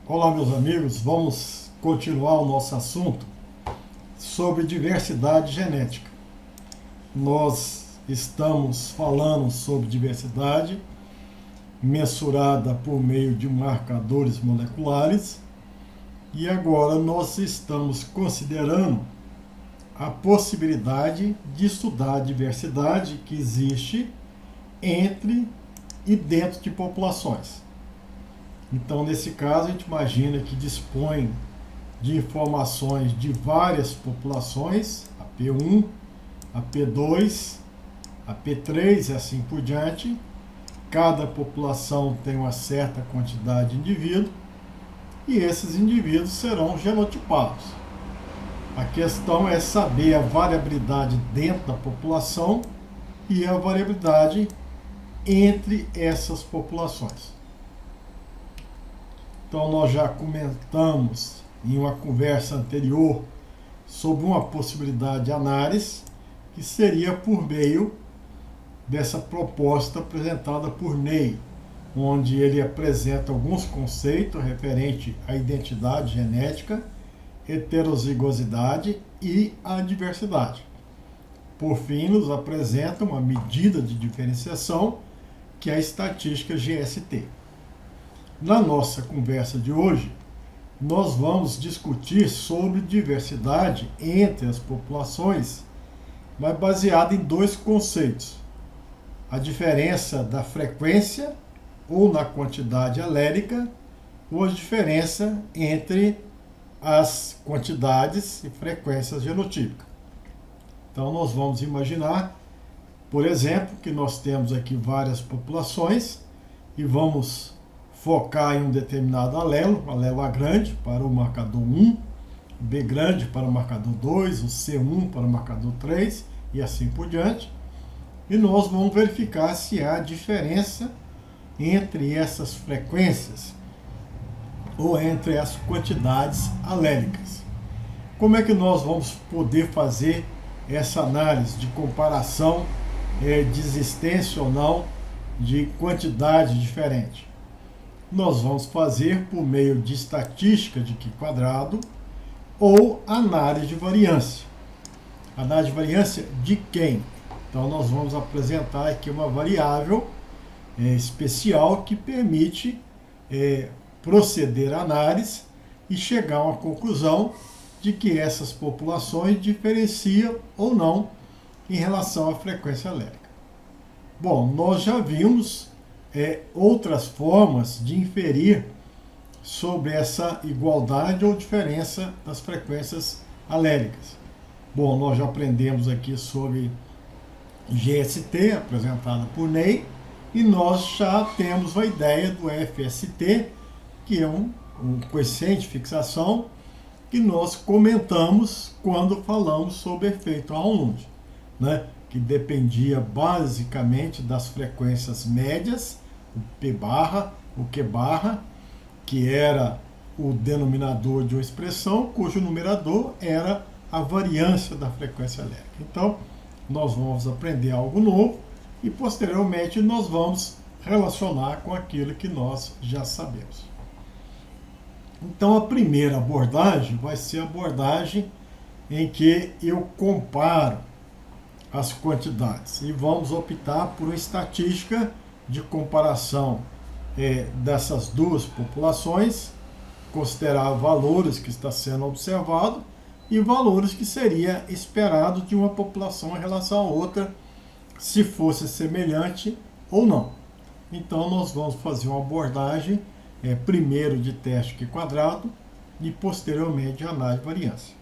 Olá, meus amigos, vamos continuar o nosso assunto sobre diversidade genética. Nós estamos falando sobre diversidade mensurada por meio de marcadores moleculares e agora nós estamos considerando a possibilidade de estudar a diversidade que existe entre e dentro de populações. Então, nesse caso, a gente imagina que dispõe de informações de várias populações, a P1, a P2, a P3 e assim por diante. Cada população tem uma certa quantidade de indivíduos e esses indivíduos serão genotipados. A questão é saber a variabilidade dentro da população e a variabilidade entre essas populações. Então, nós já comentamos em uma conversa anterior sobre uma possibilidade de análise, que seria por meio dessa proposta apresentada por Ney, onde ele apresenta alguns conceitos referentes à identidade genética, heterozigosidade e à diversidade. Por fim, nos apresenta uma medida de diferenciação, que é a estatística GST. Na nossa conversa de hoje, nós vamos discutir sobre diversidade entre as populações, mas baseado em dois conceitos: a diferença da frequência ou na quantidade alélica, ou a diferença entre as quantidades e frequências genotípicas. Então, nós vamos imaginar, por exemplo, que nós temos aqui várias populações e vamos focar em um determinado alelo, o alelo A grande para o marcador 1, B grande para o marcador 2, o C1 para o marcador 3 e assim por diante. E nós vamos verificar se há diferença entre essas frequências ou entre as quantidades alélicas. Como é que nós vamos poder fazer essa análise de comparação de existência ou não de quantidade diferente? Nós vamos fazer por meio de estatística de Q² ou análise de variância. Análise de variância de quem? Então, nós vamos apresentar aqui uma variável especial que permite proceder à análise e chegar a uma conclusão de que essas populações diferenciam ou não em relação à frequência alélica. Bom, nós já vimos outras formas de inferir sobre essa igualdade ou diferença das frequências alélicas. Bom, nós já aprendemos aqui sobre GST, apresentada por Ney, e nós já temos a ideia do FST, que é um coeficiente de fixação que nós comentamos quando falamos sobre efeito Raunund, né? Que dependia basicamente das frequências médias, o P barra, o Q barra, que era o denominador de uma expressão, cujo numerador era a variância da frequência alélica. Então, nós vamos aprender algo novo e, posteriormente, nós vamos relacionar com aquilo que nós já sabemos. Então, a primeira abordagem vai ser a abordagem em que eu comparo as quantidades e vamos optar por uma estatística de comparação dessas duas populações, considerar valores que está sendo observado e valores que seria esperado de uma população em relação a outra, se fosse semelhante ou não. Então, nós vamos fazer uma abordagem primeiro de teste Q² e posteriormente de análise de variância.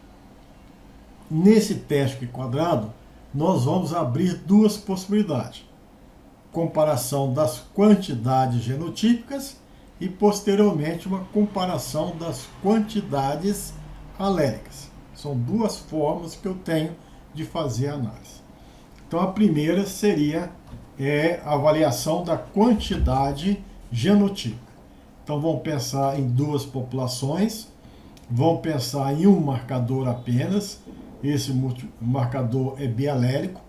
Nesse teste Q², nós vamos abrir duas possibilidades: comparação das quantidades genotípicas e, posteriormente, uma comparação das quantidades alélicas. São duas formas que eu tenho de fazer a análise. Então, a primeira seria a avaliação da quantidade genotípica. Então, vamos pensar em duas populações, vamos pensar em um marcador apenas. Esse marcador é bialélico.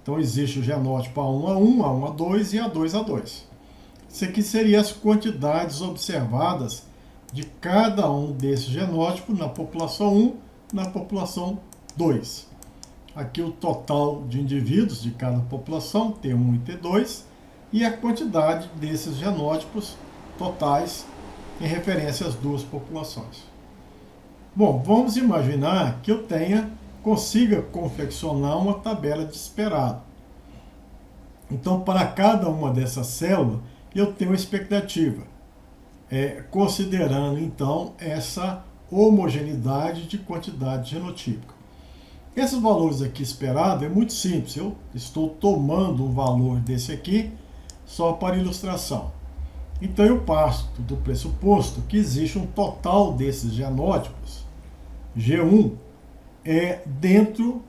Então, existe o genótipo A1A1, A1A2 e A2A2. Isso aqui seria as quantidades observadas de cada um desses genótipos na população 1, na população 2. Aqui o total de indivíduos de cada população, T1 e T2, e a quantidade desses genótipos totais em referência às duas populações. Bom, vamos imaginar que eu consiga confeccionar uma tabela de esperado. Então, para cada uma dessas células, eu tenho uma expectativa, considerando, então, essa homogeneidade de quantidade genotípica. Esses valores aqui esperados é muito simples. Eu estou tomando um valor desse aqui só para ilustração. Então, eu parto do pressuposto que existe um total desses genótipos, G1, dentro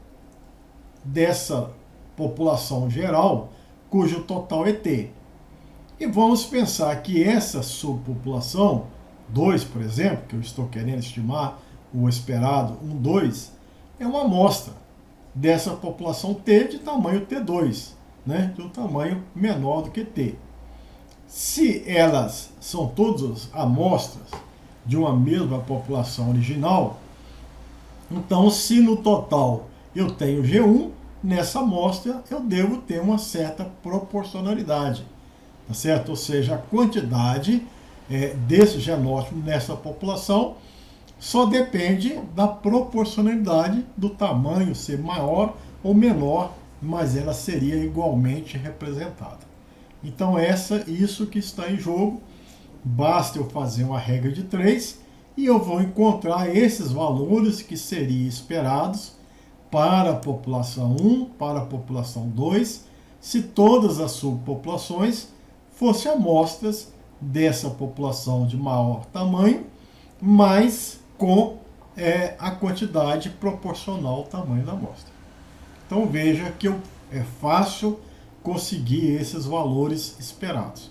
dessa população geral, cujo total é T. E vamos pensar que essa subpopulação, 2, por exemplo, que eu estou querendo estimar o esperado 1, 2, é uma amostra dessa população T de tamanho T2, né, de um tamanho menor do que T. Se elas são todas amostras de uma mesma população original, então se no total eu tenho G1, nessa amostra eu devo ter uma certa proporcionalidade, tá certo? Ou seja, a quantidade desse genótipo nessa população só depende da proporcionalidade do tamanho ser maior ou menor, mas ela seria igualmente representada. Então isso que está em jogo. Basta eu fazer uma regra de 3 e eu vou encontrar esses valores que seriam esperados para a população 1, para a população 2, se todas as subpopulações fossem amostras dessa população de maior tamanho, mas com a quantidade proporcional ao tamanho da amostra. Então veja que é fácil conseguir esses valores esperados.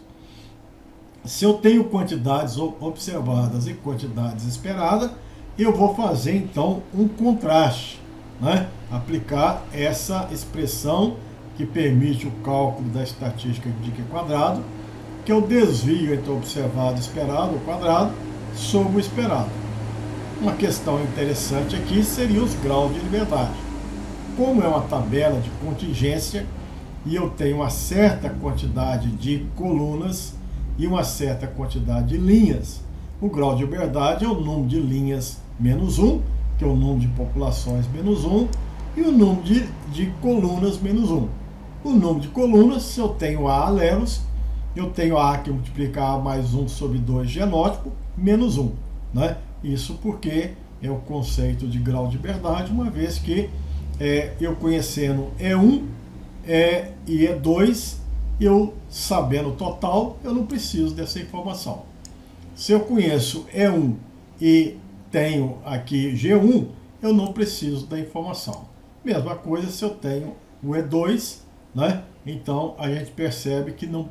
Se eu tenho quantidades observadas e quantidades esperadas, eu vou fazer então um contraste, né? Aplicar essa expressão que permite o cálculo da estatística de Q quadrado, que é o desvio entre o observado e esperado ao quadrado sobre o esperado. Uma questão interessante aqui seria os graus de liberdade. Como é uma tabela de contingência e eu tenho uma certa quantidade de colunas e uma certa quantidade de linhas, o grau de liberdade é o número de linhas menos 1, que é o número de populações menos 1, e o número de colunas menos 1. O número de colunas, se eu tenho A alelos, eu tenho A que multiplica A mais 1 sobre 2 genótipo, menos 1. Né? Isso porque é o conceito de grau de liberdade, uma vez que eu conhecendo E1 e E2, eu sabendo o total, eu não preciso dessa informação. Se eu conheço E1 e tenho aqui G1, eu não preciso da informação. Mesma coisa se eu tenho o E2, né? Então a gente percebe que não,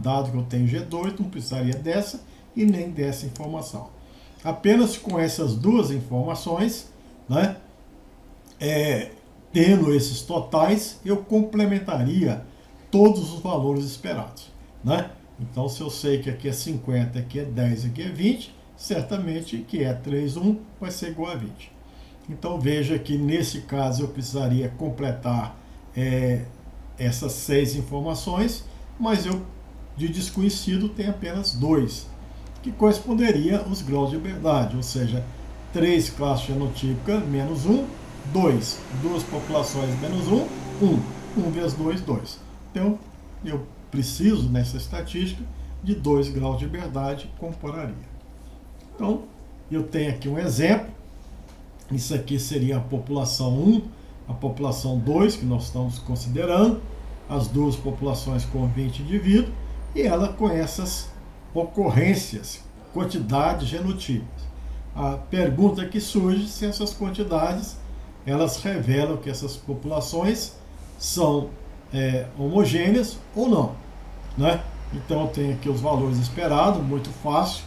dado que eu tenho G2, não precisaria dessa e nem dessa informação. Apenas com essas duas informações, né? Tendo esses totais, eu complementaria todos os valores esperados, né? Então, se eu sei que aqui é 50, aqui é 10, aqui é 20, certamente que é 3, 1 vai ser igual a 20. Então, veja que nesse caso eu precisaria completar essas 6 informações, mas eu, de desconhecido, tenho apenas 2, que corresponderia aos graus de liberdade, ou seja, 3 classes genotípicas menos 1, 2, duas populações menos 1, 1, 1 vezes 2, 2. Então, eu preciso, nessa estatística, de 2 graus de liberdade, comporaria. Então, eu tenho aqui um exemplo. Isso aqui seria a população 1, a população 2, que nós estamos considerando, as duas populações com 20 indivíduos, e ela com essas ocorrências, quantidades genotípicas. A pergunta que surge se essas quantidades, elas revelam que essas populações são homogêneas ou não, né? Então eu tenho aqui os valores esperados, muito fácil,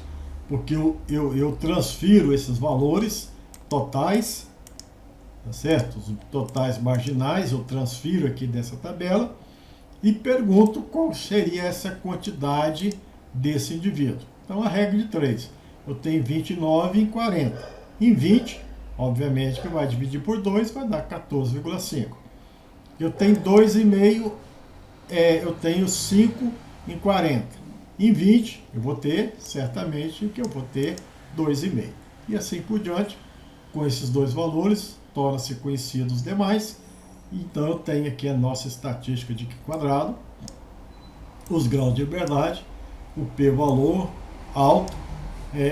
porque eu transfiro esses valores totais, tá certo? Os totais marginais eu transfiro aqui dessa tabela e pergunto qual seria essa quantidade desse indivíduo. Então a regra de 3. eu tenho 29 em 40. Em 20, obviamente que vai dividir por 2, vai dar 14,5. Eu tenho 2,5, eu tenho 5 em 40. Em 20, eu vou ter, certamente, que eu vou ter 2,5. E assim por diante, com esses dois valores, torna-se conhecidos os demais. Então eu tenho aqui a nossa estatística de Q quadrado, os graus de liberdade, o p-valor alto,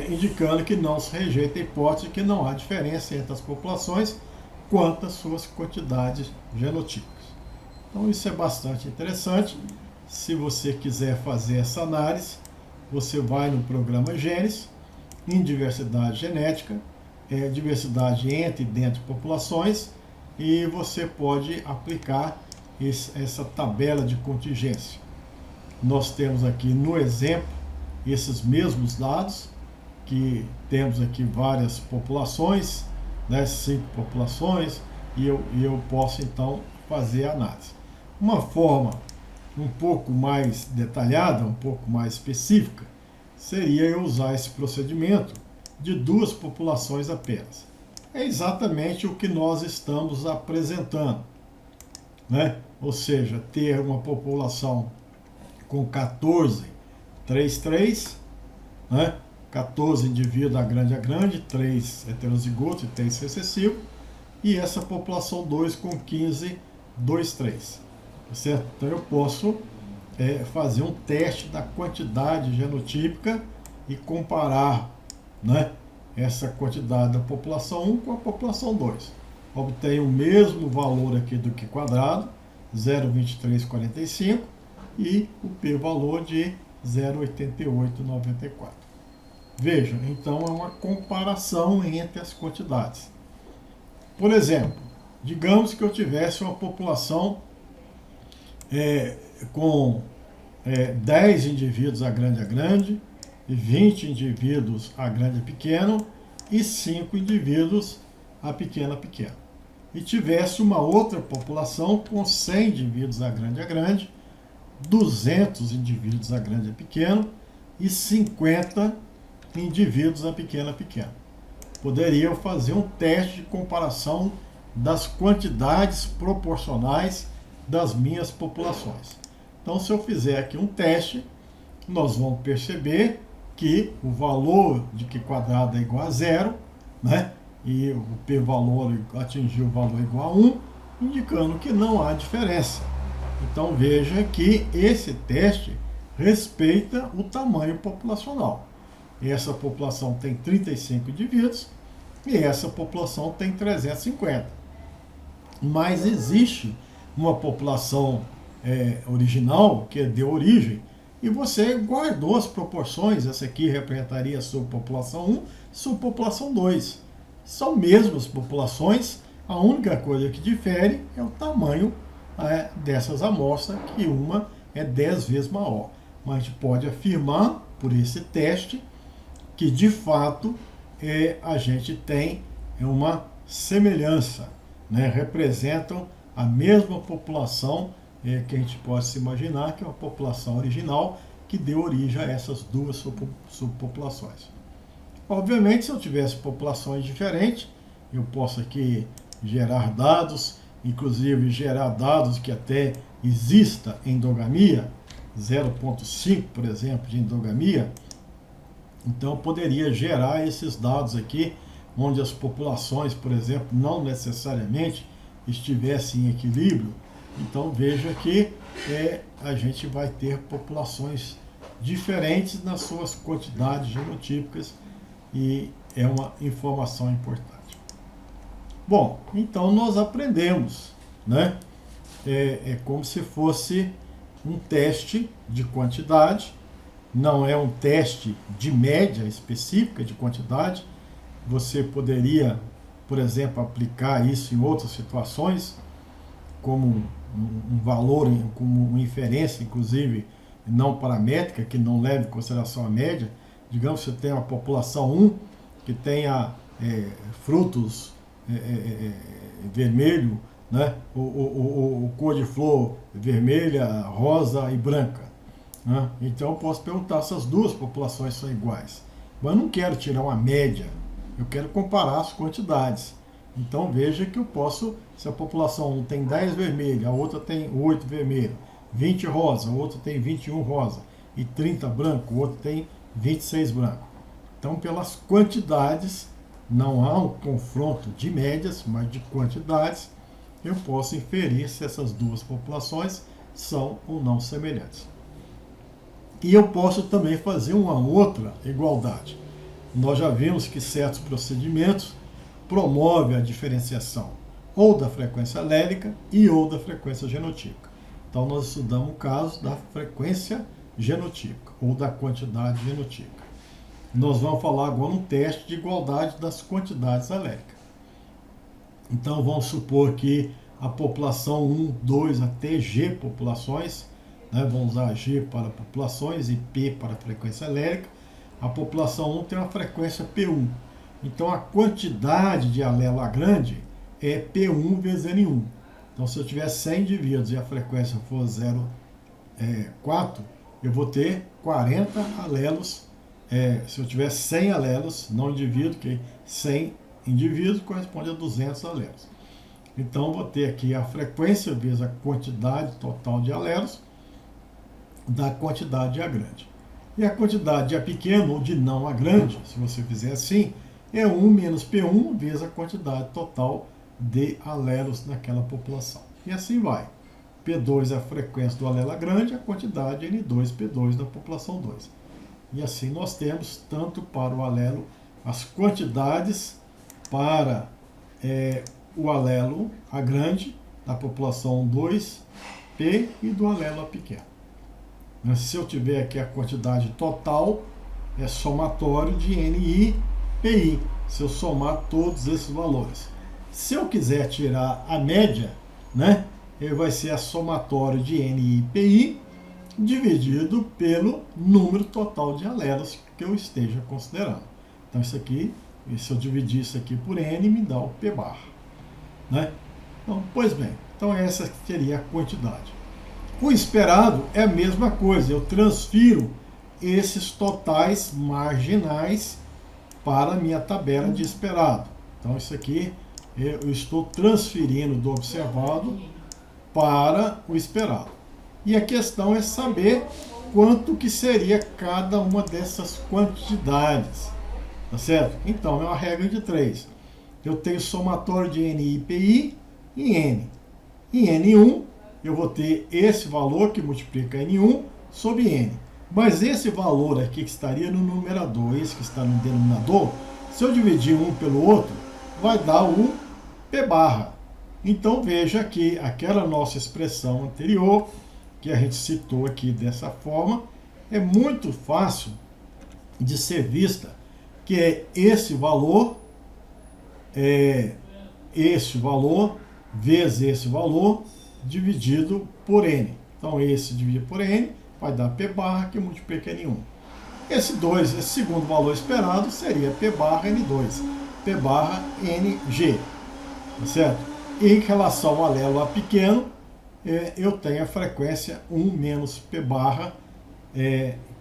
indicando que não se rejeita a hipótese de que não há diferença entre as populações quanto às suas quantidades genotípicas. Então isso é bastante interessante. Se você quiser fazer essa análise, você vai no programa Genes, em diversidade genética, diversidade entre e dentro de populações, e você pode aplicar essa tabela de contingência. Nós temos aqui no exemplo esses mesmos dados, que temos aqui várias populações, né, 5 populações, e eu posso então fazer a análise. Uma forma um pouco mais detalhada, um pouco mais específica, seria eu usar esse procedimento de 2 populações apenas. É exatamente o que nós estamos apresentando, né? Ou seja, ter uma população com 14, 3, 3, né? 14 indivíduos a grande, 3 heterozigotos e 3 recessivos, e essa população 2 com 15, 2, 3. Certo? Então eu posso fazer um teste da quantidade genotípica e comparar, né, essa quantidade da população 1 com a população 2. Obtenho o mesmo valor aqui do Q quadrado, 0,2345, e o p-valor de 0,8894. Vejam, então é uma comparação entre as quantidades. Por exemplo, digamos que eu tivesse uma população com 10 indivíduos a grande, e 20 indivíduos a grande e pequeno, e 5 indivíduos a pequeno. E tivesse uma outra população com 100 indivíduos a grande, 200 indivíduos a grande e pequeno, e 50 indivíduos a pequeno. Poderia fazer um teste de comparação das quantidades proporcionais das minhas populações. Então, se eu fizer aqui um teste, nós vamos perceber que o valor de Q quadrado é igual a 0, né? E o p-valor atingiu o valor igual a 1, indicando que não há diferença. Então veja que esse teste respeita o tamanho populacional. Essa população tem 35 indivíduos e essa população tem 350. Mas existe uma população original que deu origem e você guardou as proporções. Essa aqui representaria a sua população 1, sua população 2. São mesmas populações, a única coisa que difere é o tamanho dessas amostras, que uma é 10 vezes maior. Mas a gente pode afirmar, por esse teste, que de fato a gente tem uma semelhança, né? Representam a mesma população que a gente pode se imaginar, que é uma população original que deu origem a essas duas subpopulações. Obviamente, se eu tivesse populações diferentes, eu posso aqui gerar dados, inclusive gerar dados que até exista endogamia, 0,5, por exemplo, de endogamia. Então, eu poderia gerar esses dados aqui, onde as populações, por exemplo, não necessariamente estivessem em equilíbrio. Então, veja que a gente vai ter populações diferentes nas suas quantidades genotípicas, e é uma informação importante. Bom, então nós aprendemos, né? É como se fosse um teste de quantidade, não é um teste de média específica de quantidade. Você poderia, por exemplo, aplicar isso em outras situações, como um valor, como uma inferência, inclusive, não paramétrica, que não leve em consideração a média. Digamos que você tem uma população 1 que tenha frutos vermelho, né? O cor de flor vermelha, rosa e branca, né? Então eu posso perguntar se as duas populações são iguais. Mas eu não quero tirar uma média, eu quero comparar as quantidades. Então veja que eu posso, se a população tem 10 vermelho, a outra tem 8 vermelho, 20 rosa, a outra tem 21 rosa, e 30 branco, o outro tem 26 branco. Então, pelas quantidades, não há um confronto de médias, mas de quantidades, eu posso inferir se essas duas populações são ou não semelhantes. E eu posso também fazer uma outra igualdade. Nós já vimos que certos procedimentos promovem a diferenciação ou da frequência alélica e ou da frequência genotípica. Então nós estudamos o caso da frequência genotípica ou da quantidade genotípica. Nós vamos falar agora um teste de igualdade das quantidades alélicas. Então vamos supor que a população 1, 2 até G populações, né, vamos usar G para populações e P para frequência alélica. A população 1 tem uma frequência P1. Então a quantidade de alelo grande é P1 vezes N1. Então se eu tiver 100 indivíduos e a frequência for 0,4, eu vou ter 40 alelos. Se eu tiver 100 alelos, não indivíduo, que 100 indivíduos corresponde a 200 alelos. Então eu vou ter aqui a frequência vezes a quantidade total de alelos da quantidade de A grande. E a quantidade de A pequeno ou de não A grande, se você fizer assim, é 1 menos P1 vezes a quantidade total de alelos naquela população. E assim vai. P2 é a frequência do alelo grande, a quantidade N2, P2 da população 2. E assim nós temos, tanto para o alelo, as quantidades para o alelo A grande, da população 2P e do alelo A pequeno. Mas se eu tiver aqui a quantidade total, é somatório de NI, PI, se eu somar todos esses valores. Se eu quiser tirar a média, né, ele vai ser a somatório de NI e PI dividido pelo número total de alelos que eu esteja considerando. Então isso aqui, se eu dividir isso aqui por N, me dá o P bar. Né? Então, pois bem, então essa seria a quantidade. O esperado é a mesma coisa, eu transfiro esses totais marginais para a minha tabela de esperado. Então isso aqui eu estou transferindo do observado para o esperado. E a questão é saber quanto que seria cada uma dessas quantidades. Tá certo? Então é uma regra de 3. Eu tenho somatório de NI e PI em N. Em N1 eu vou ter esse valor que multiplica N1 sobre N. Mas esse valor aqui que estaria no numerador, esse que está no denominador, se eu dividir um pelo outro, vai dar o P barra. Então veja que aquela nossa expressão anterior, que a gente citou aqui dessa forma, é muito fácil de ser vista, que é esse valor vezes esse valor dividido por N. Então esse dividido por N vai dar P barra que multiplica N1. Esse segundo valor esperado seria P barra N2, P barra NG. Tá certo? E em relação ao alelo A pequeno, eu tenho a frequência 1 menos P barra,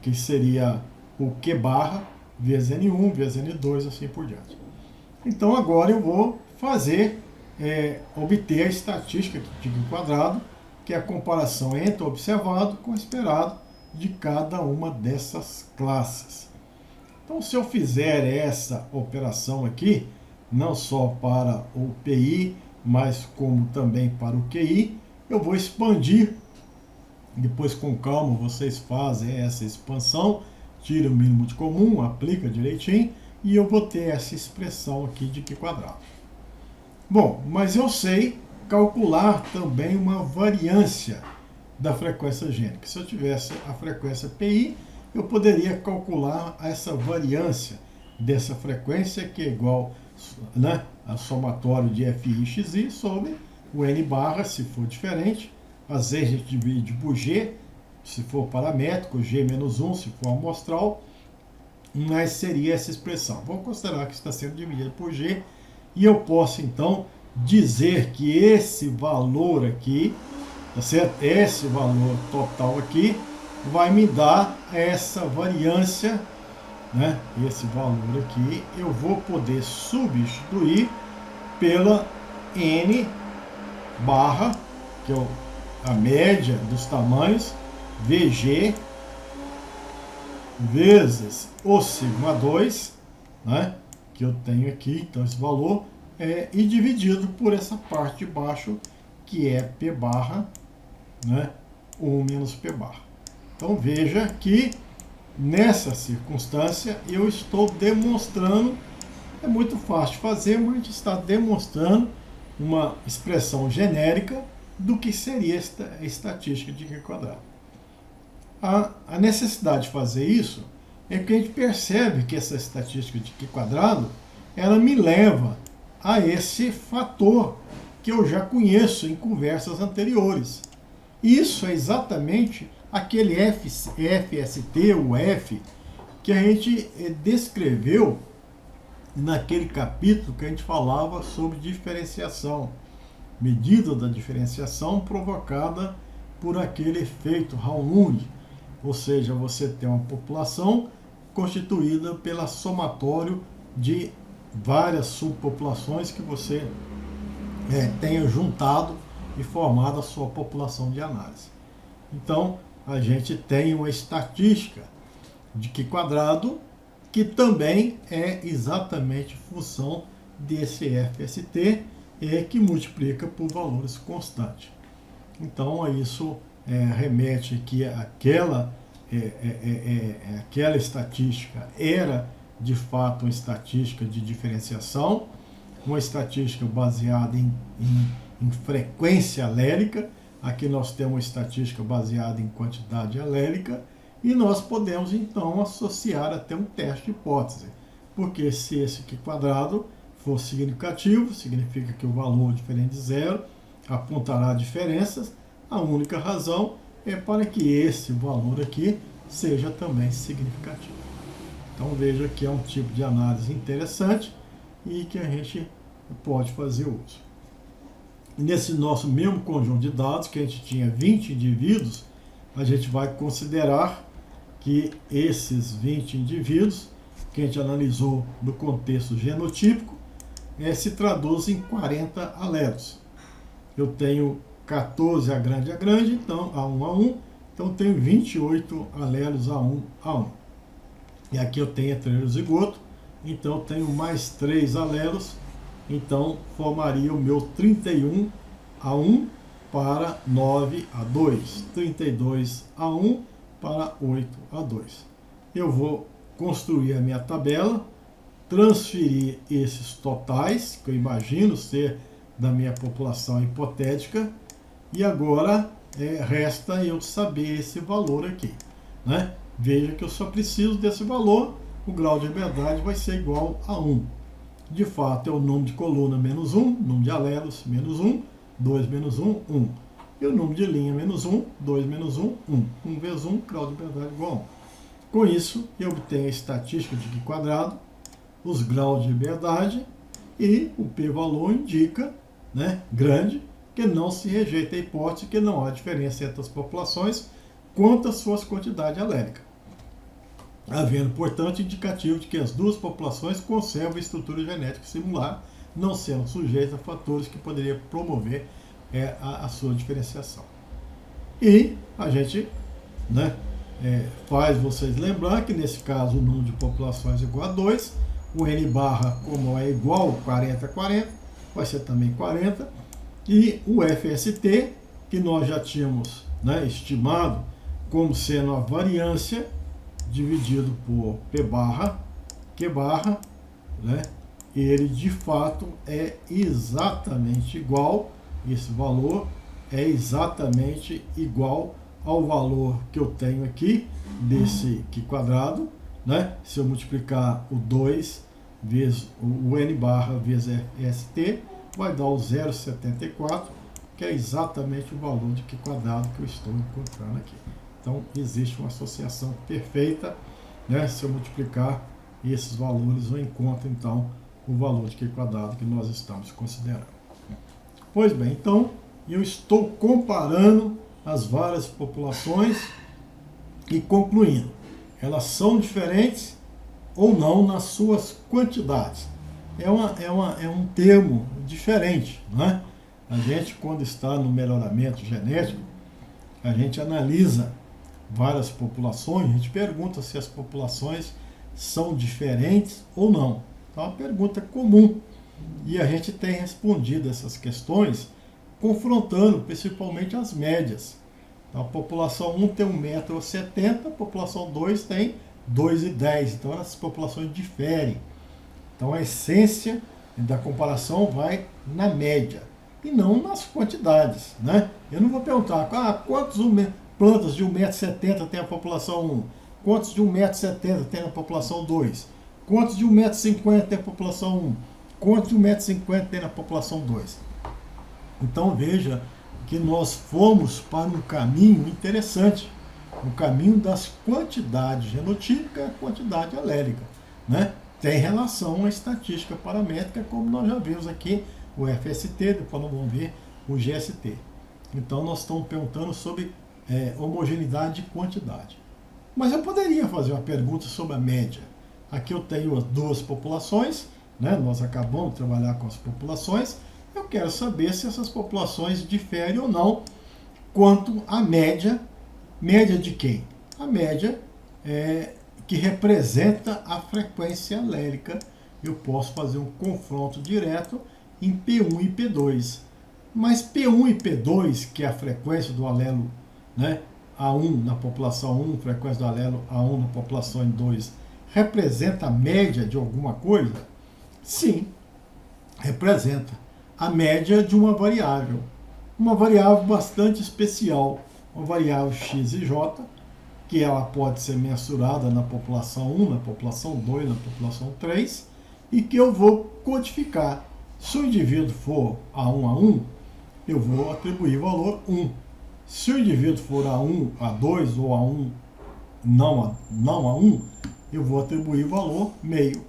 que seria o Q barra, vezes N1, vezes N2, assim por diante. Então agora eu vou fazer, obter a estatística de Q quadrado, que é a comparação entre o observado com o esperado de cada uma dessas classes. Então se eu fizer essa operação aqui, não só para o PI, mas como também para o QI, eu vou expandir, depois com calma vocês fazem essa expansão, tira o mínimo de comum, aplica direitinho, e eu vou ter essa expressão aqui de Q quadrado. Bom, mas eu sei calcular também uma variância da frequência gênica. Se eu tivesse a frequência PI, eu poderia calcular essa variância dessa frequência, que é igual, né, a somatório de FI XI sobre o N barra, se for diferente. Às vezes a gente divide por G, se for paramétrico, G menos 1, se for amostral, mas seria essa expressão. Vamos considerar que está sendo dividido por G, e eu posso então dizer que esse valor aqui, tá certo? Esse valor total aqui vai me dar essa variância né, esse valor aqui, eu vou poder substituir pela N barra, que é a média dos tamanhos, VG vezes o sigma 2, né, que eu tenho aqui, então esse valor, e dividido por essa parte de baixo, que é P barra, né, 1 menos P barra. Então veja que nessa circunstância eu estou demonstrando, é muito fácil de fazer, mas a gente está demonstrando uma expressão genérica do que seria a estatística de Q quadrado. A necessidade de fazer isso é que a gente percebe que essa estatística de Q quadrado, ela me leva a esse fator que eu já conheço em conversas anteriores. Isso é exatamente aquele FST, o F, que a gente descreveu naquele capítulo que a gente falava sobre diferenciação, medida da diferenciação provocada por aquele efeito Raulund, ou seja, você tem uma população constituída pela somatório de várias subpopulações que você tenha juntado e formado a sua população de análise. Então, a gente tem uma estatística de Q quadrado que também é exatamente função desse FST que multiplica por valores constantes. Então, isso remete que aquela estatística era de fato uma estatística de diferenciação, uma estatística baseada em frequência alélica. Aqui nós temos uma estatística baseada em quantidade alélica, e nós podemos então associar até um teste de hipótese, porque se esse Q quadrado for significativo, significa que o valor diferente de zero apontará diferenças. A única razão é para que esse valor aqui seja também significativo. Então veja que é um tipo de análise interessante e que a gente pode fazer uso. Nesse nosso mesmo conjunto de dados, que a gente tinha 20 indivíduos, a gente vai considerar que esses 20 indivíduos, que a gente analisou no contexto genotípico, se traduzem em 40 alelos. Eu tenho 14 a grande, então A1, então tenho 28 alelos A1. E aqui eu tenho heterozigoto, então eu tenho mais 3 alelos, então formaria o meu 31 A1 para 9 A2, 32 A1 para 8 A2. Eu vou construir a minha tabela, transferir esses totais, que eu imagino ser da minha população hipotética, e agora resta eu saber esse valor aqui, né? Veja que eu só preciso desse valor, o grau de liberdade vai ser igual a 1. De fato, é o número de coluna menos 1, número de alelos menos 1, 2 menos 1, 1. E o número de linha menos 1, 2 menos 1, 1. 1 vezes 1, grau de liberdade igual a 1. Com isso, eu obtenho a estatística de Q quadrado, os graus de liberdade, e o p-valor indica, né, grande, que não se rejeita a hipótese que não há diferença entre as populações quanto às suas quantidades aléricas, havendo, portanto, indicativo de que as duas populações conservam estrutura genética similar, não sendo sujeitas a fatores que poderiam promover a sua diferenciação. E a gente, né, faz vocês lembrar que, nesse caso, o número de populações é igual a 2, o N barra, como é igual 40 a 40, vai ser também 40, e o FST, que nós já tínhamos, né, estimado como sendo a variância dividido por P barra, Q barra, né, ele de fato é exatamente igual, esse valor é exatamente igual ao valor que eu tenho aqui, desse Q quadrado, né? Se eu multiplicar o 2 vezes o N barra vezes FST, vai dar o 0,74, que é exatamente o valor de Q quadrado que eu estou encontrando aqui. Então, existe uma associação perfeita, né? Se eu multiplicar esses valores, eu encontro, então, o valor de Q quadrado que nós estamos considerando. Pois bem, então, eu estou comparando as várias populações e concluindo. Elas são diferentes, ou não nas suas quantidades. É um termo diferente, né? A gente, quando está no melhoramento genético, a gente analisa várias populações, a gente pergunta se as populações são diferentes ou não. Então, é uma pergunta comum. E a gente tem respondido essas questões confrontando principalmente as médias. Então, a população 1 tem 1,70 m, a população 2 tem 2,10 m. Então, essas populações diferem. Então, a essência da comparação vai na média e não nas quantidades, né? Eu não vou perguntar quantas plantas de 1,70 m tem a população 1, quantos de 1,70 m tem a população 2, quantos de 1,50 m tem a população 1, quantos de 1,50 m tem na população 2. Então veja que nós fomos para um caminho interessante, o caminho das quantidades genotípicas e a quantidade alélica, né? Tem relação à estatística paramétrica, como nós já vimos aqui, o FST, depois nós vamos ver o GST. Então nós estamos perguntando sobre homogeneidade e quantidade. Mas eu poderia fazer uma pergunta sobre a média. Aqui eu tenho as duas populações, né? Nós acabamos de trabalhar com as populações. Eu quero saber se essas populações diferem ou não quanto à média. Média de quem? A média que representa a frequência alélica. Eu posso fazer um confronto direto em P1 e P2. Mas P1 e P2, que é a frequência do alelo, né, A1 na população 1, frequência do alelo A1 na população 2, representa a média de alguma coisa? Sim, representa a média de uma variável bastante especial, uma variável x e j, que ela pode ser mensurada na população 1, na população 2, na população 3, e que eu vou codificar. Se o indivíduo for A1, eu vou atribuir valor 1. Se o indivíduo for A1, A2 ou A1 não A1, eu vou atribuir valor meio.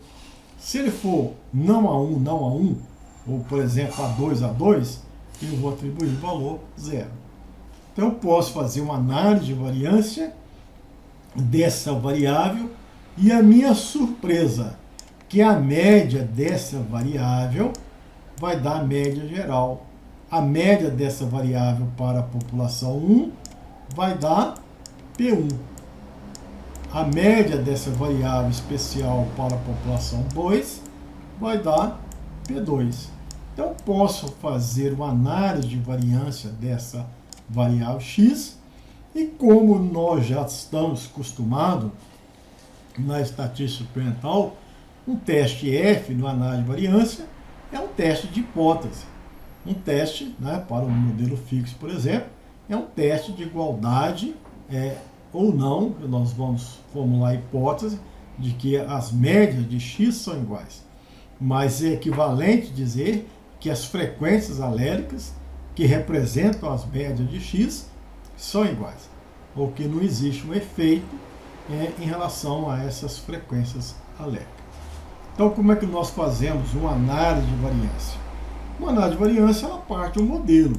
Se ele for não A1, ou por exemplo A2, eu vou atribuir valor 0. Então eu posso fazer uma análise de variância dessa variável e a minha surpresa, que a média dessa variável vai dar a média geral. A média dessa variável para a população 1 vai dar P1. A média dessa variável especial para a população 2 vai dar P2. Então, posso fazer uma análise de variância dessa variável x, e como nós já estamos acostumados na estatística experimental, um teste F no análise de variância é um teste de hipótese. Um teste, né, para um modelo fixo, por exemplo, é um teste de igualdade ou não. Nós vamos formular a hipótese de que as médias de x são iguais. Mas é equivalente dizer que as frequências alélicas que representam as médias de x são iguais, ou que não existe um efeito em relação a essas frequências alélicas. Então, como é que nós fazemos uma análise de variância? Uma análise de variância, ela parte de um modelo.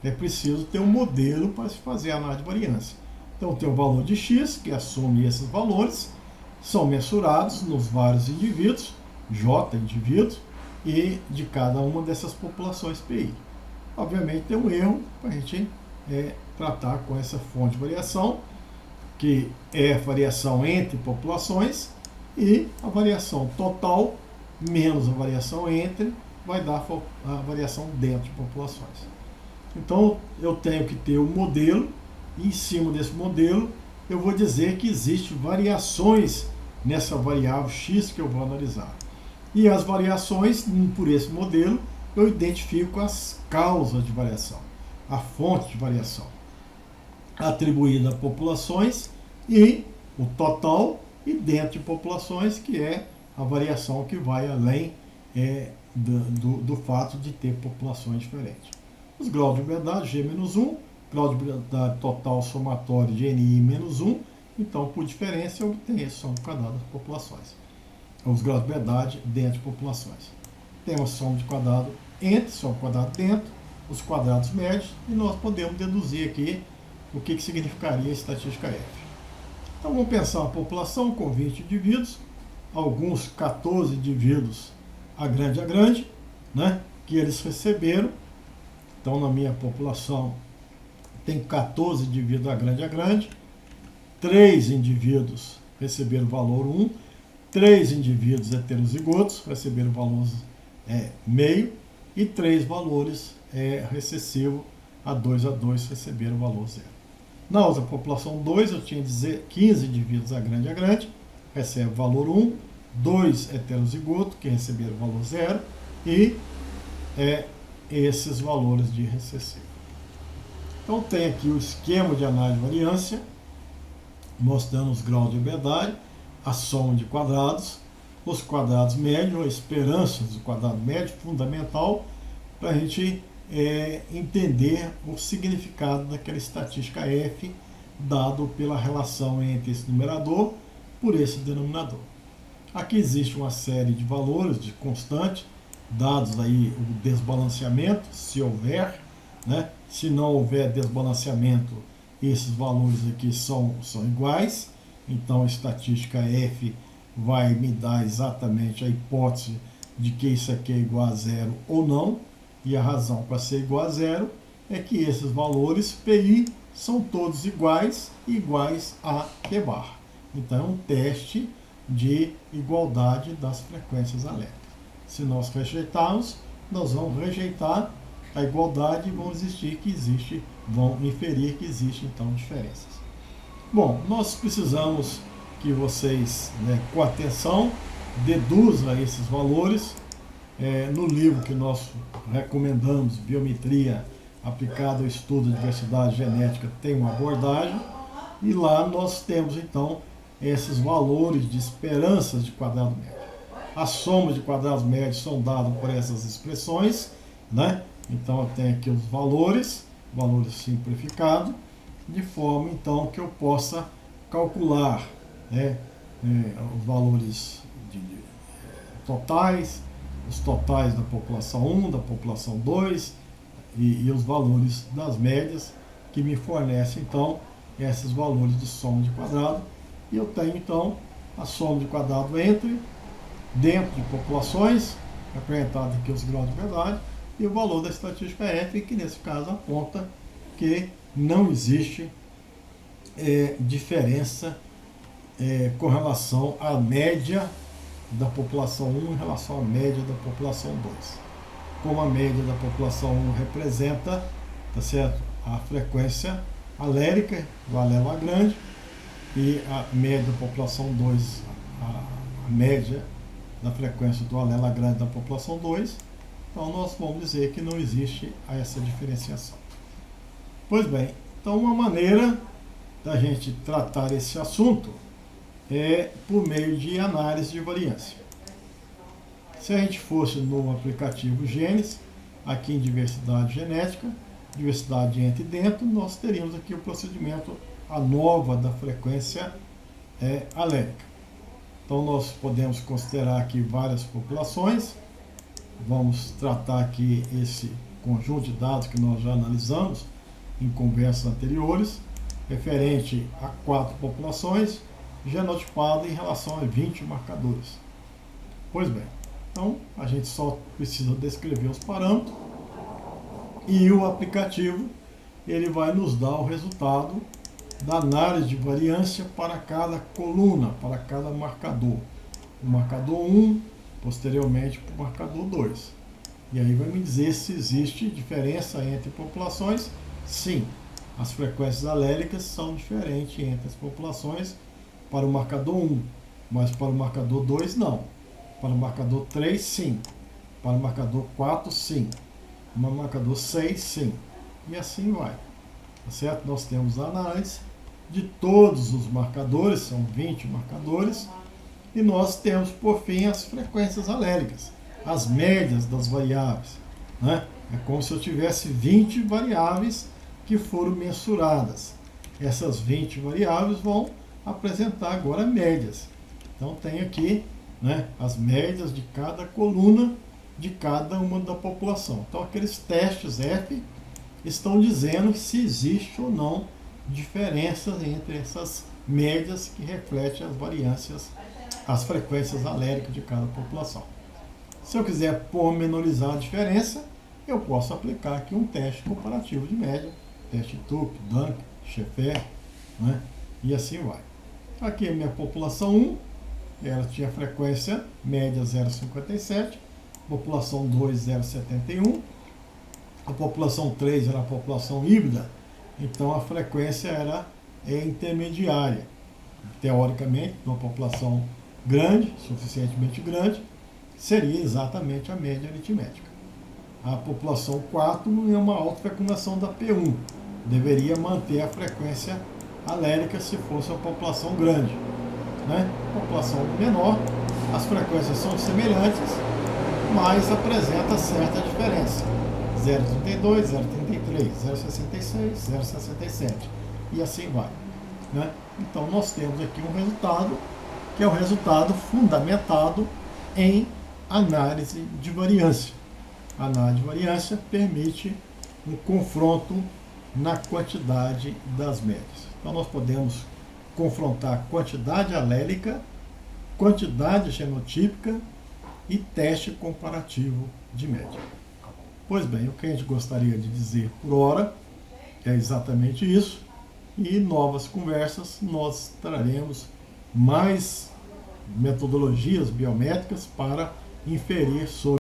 É preciso ter um modelo para se fazer a análise de variância. Então, tem o valor de x, que assume esses valores, são mensurados nos vários indivíduos, J indivíduos, e de cada uma dessas populações PI. Obviamente, tem um erro para a gente tratar com essa fonte de variação, que é a variação entre populações, e a variação total menos a variação entre vai dar a variação dentro de populações. Então, eu tenho que ter um modelo, e em cima desse modelo, eu vou dizer que existem variações nessa variável x que eu vou analisar. E as variações, por esse modelo, eu identifico as causas de variação, a fonte de variação, atribuída a populações e o total, e dentro de populações, que é a variação que vai além do fato de ter populações diferentes. Os graus de liberdade, G-1, grau de liberdade total somatório de NI-1, então, por diferença, eu obtenho a soma quadrada das populações. Os graus de liberdade dentro de populações. Tem uma soma de quadrado entre, soma quadrado dentro, os quadrados médios, e nós podemos deduzir aqui o que significaria a estatística F. Então, vamos pensar uma população com 20 indivíduos, alguns 14 indivíduos a grande, né, que eles receberam. Então, na minha população, tem 14 indivíduos a grande, 3 indivíduos receberam valor 1, 3 indivíduos heterozigotos receberam valor meio, e 3 valores recessivo A2 receberam valor 0. Na outra população 2, eu tinha 15 indivíduos a grande, recebe valor 1, 2 heterozigotos, que receberam valor 0, e esses valores de recessivo. Então tem aqui o esquema de análise de variância, mostrando os graus de obviedade, a soma de quadrados, os quadrados médios, a esperança do quadrado médio, fundamental, para a gente entender o significado daquela estatística F, dado pela relação entre esse numerador por esse denominador. Aqui existe uma série de valores de constante, dados aí o desbalanceamento, se houver, né? Se não houver desbalanceamento, esses valores aqui são iguais, então a estatística F vai me dar exatamente a hipótese de que isso aqui é igual a 0 ou não, e a razão para ser igual a 0 é que esses valores PI são todos iguais e iguais a Q bar. Então é um teste de igualdade das frequências aléricas. Se nós rejeitarmos, nós vamos rejeitar a igualdade e vão inferir que existem então diferenças. Bom, nós precisamos que vocês, com atenção, deduzam esses valores. No livro que nós recomendamos, Biometria aplicada ao estudo da diversidade genética, tem uma abordagem, e lá nós temos então esses valores de esperanças de quadrado médio. As somas de quadrados médios são dadas por essas expressões, né? Então eu tenho aqui os valores simplificados, de forma então que eu possa calcular os valores totais, os totais da população 1, da população 2 e os valores das médias, que me fornecem então esses valores de soma de quadrado. E eu tenho então a soma de quadrado dentro de populações, representado aqui os graus de verdade, e o valor da estatística F, que nesse caso aponta que não existe diferença com relação à média da população 1 em relação à média da população 2. Como a média da população 1 representa, tá certo, a frequência alérica do alelo Lagrange, e a média da população 2, a média da frequência do alelo Lagrange da população 2, então nós vamos dizer que não existe essa diferenciação. Pois bem, então uma maneira da gente tratar esse assunto é por meio de análise de variância. Se a gente fosse no aplicativo Genes, aqui em diversidade genética, diversidade entre e dentro, nós teríamos aqui o procedimento ANOVA da frequência alérica. Então nós podemos considerar aqui várias populações. Vamos tratar aqui esse conjunto de dados que nós já analisamos em conversas anteriores, referente a 4 populações, genotipado em relação a 20 marcadores. Pois bem, então a gente só precisa descrever os parâmetros, e o aplicativo ele vai nos dar o resultado da análise de variância para cada coluna, para cada marcador. O marcador 1, posteriormente para o marcador 2. E aí vai me dizer se existe diferença entre populações. Sim, as frequências aléricas são diferentes entre as populações para o marcador 1, mas para o marcador 2 não. Para o marcador 3, sim. Para o marcador 4, sim. Para o marcador 6, sim. E assim vai. Tá certo? Nós temos a análise de todos os marcadores, são 20 marcadores, e nós temos, por fim, as frequências aléricas, as médias das variáveis, né? É como se eu tivesse 20 variáveis que foram mensuradas. Essas 20 variáveis vão apresentar agora médias. Então tem aqui, né, as médias de cada coluna de cada uma da população. Então aqueles testes F estão dizendo se existe ou não diferenças entre essas médias que refletem as variâncias as frequências aléricas de cada população. Se eu quiser pormenorizar a diferença, eu posso aplicar aqui um teste comparativo de média, teste TUC, Dunning, Sheffer, né? E assim vai. Aqui é a minha população 1, ela tinha frequência média 0,57, população 2, 0,71, a população 3 era a população híbrida, então a frequência era intermediária. Teoricamente, uma população grande, suficientemente grande, seria exatamente a média aritmética. A população 4 é uma alta fecundação da P1, deveria manter a frequência alérica se fosse uma população grande, né? População menor, as frequências são semelhantes, mas apresenta certa diferença. 0,32, 0,33, 0,66, 0,67 e assim vai, né? Então nós temos aqui um resultado que é o resultado fundamentado em análise de variância. A análise de variância permite um confronto na quantidade das médias. Então nós podemos confrontar quantidade alélica, quantidade genotípica e teste comparativo de média. Pois bem, o que a gente gostaria de dizer por hora é exatamente isso, e em novas conversas nós traremos mais metodologias biométricas para inferir sobre